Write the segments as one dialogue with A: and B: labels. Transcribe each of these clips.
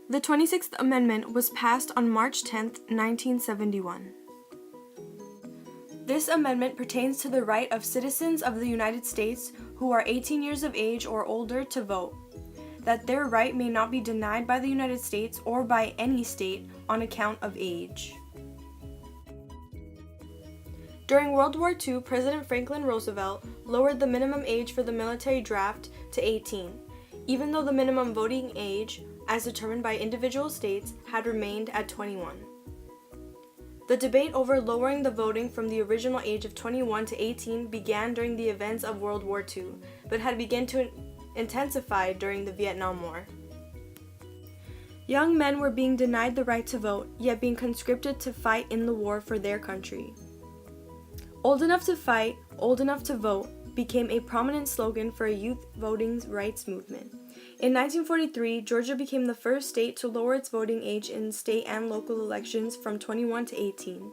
A: The 26th Amendment was passed on March 10, 1971. This amendment pertains to the right of citizens of the United States who are 18 years of age or older to vote, that their right may not be denied by the United States or by any state on account of age. During World War II, President Franklin Roosevelt lowered the minimum age for the military draft to 18, even though the minimum voting age, as determined by individual states, had remained at 21. The debate over lowering the voting from the original age of 21 to 18 began during the events of World War II, but had begun to intensify during the Vietnam War. Young men were being denied the right to vote, yet being conscripted to fight in the war for their country. Old enough to fight, old enough to vote became a prominent slogan for a youth voting rights movement. In 1943, Georgia became the first state to lower its voting age in state and local elections from 21 to 18.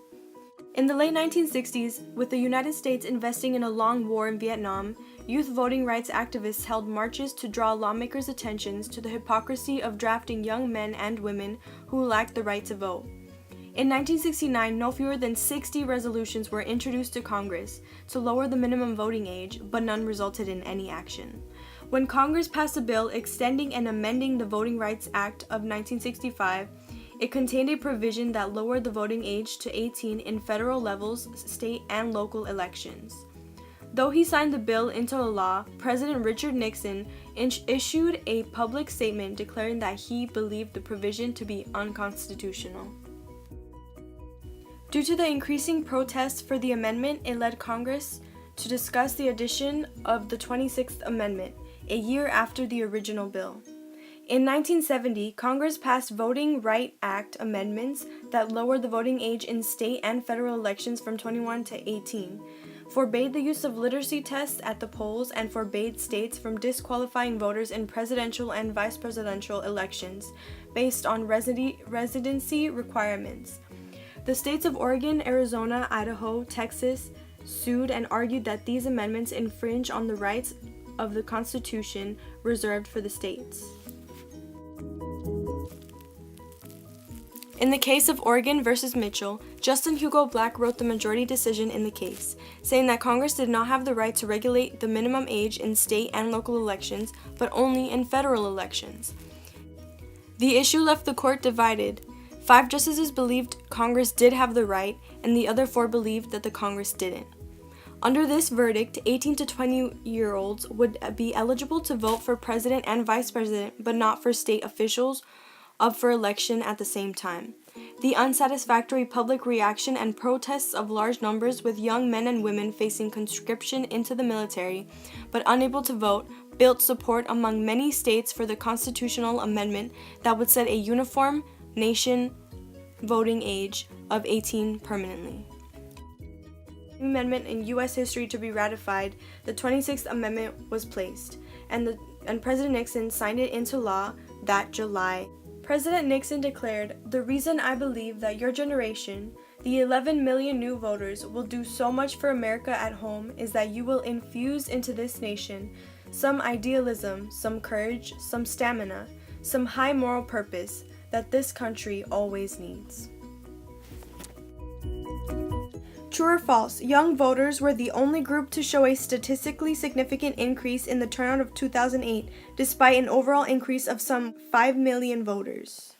A: In the late 1960s, with the United States investing in a long war in Vietnam, youth voting rights activists held marches to draw lawmakers' attentions to the hypocrisy of drafting young men and women who lacked the right to vote. In 1969, no fewer than 60 resolutions were introduced to Congress to lower the minimum voting age, but none resulted in any action. When Congress passed a bill extending and amending the Voting Rights Act of 1965, it contained a provision that lowered the voting age to 18 in federal levels, state and local elections. Though he signed the bill into law, President Richard Nixon issued a public statement declaring that he believed the provision to be unconstitutional. Due to the increasing protests for the amendment, it led Congress to discuss the addition of the 26th Amendment, a year after the original bill. In 1970, Congress passed Voting Rights Act amendments that lowered the voting age in state and federal elections from 21 to 18, forbade the use of literacy tests at the polls, and forbade states from disqualifying voters in presidential and vice presidential elections based on residency requirements. The states of Oregon, Arizona, Idaho, Texas sued and argued that these amendments infringe on the rights of the Constitution reserved for the states. In the case of Oregon versus Mitchell, Justin Hugo Black wrote the majority decision in the case, saying that Congress did not have the right to regulate the minimum age in state and local elections, but only in federal elections. The issue left the court divided. 5 justices believed Congress did have the right, and the other 4 believed that the Congress didn't. Under this verdict, 18 to 20-year-olds would be eligible to vote for president and vice president, but not for state officials up for election at the same time. The unsatisfactory public reaction and protests of large numbers, with young men and women facing conscription into the military but unable to vote, built support among many states for the constitutional amendment that would set a uniform nation voting age of 18 permanently. Amendment in U.S. history to be ratified, the 26th Amendment was placed, and President Nixon signed it into law that July. President Nixon declared, "The reason I believe that your generation, the 11 million new voters, will do so much for America at home is that you will infuse into this nation some idealism, some courage, some stamina, some high moral purpose that this country always needs." True or false, young voters were the only group to show a statistically significant increase in the turnout of 2008, despite an overall increase of some 5 million voters.